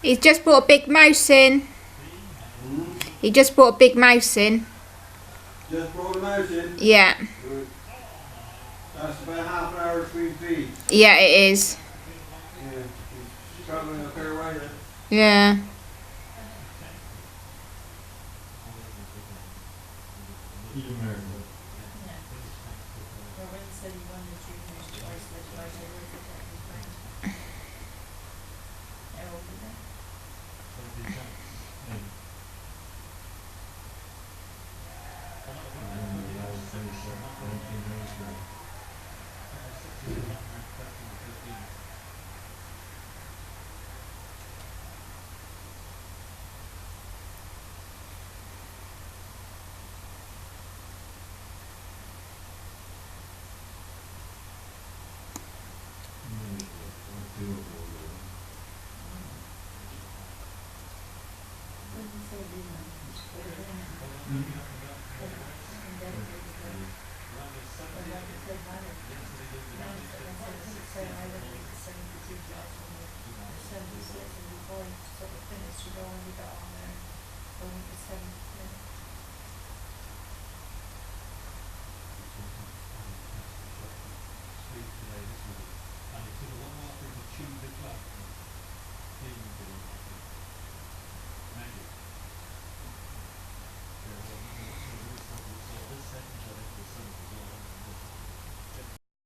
He's just brought a big mouse in. He just brought a big mouse in. Just brought a mouse in? Yeah. Good. That's about half an hour between feeds. Yeah, it is. Yeah, he's travelling a fair way then. Yeah. Mm-hmm.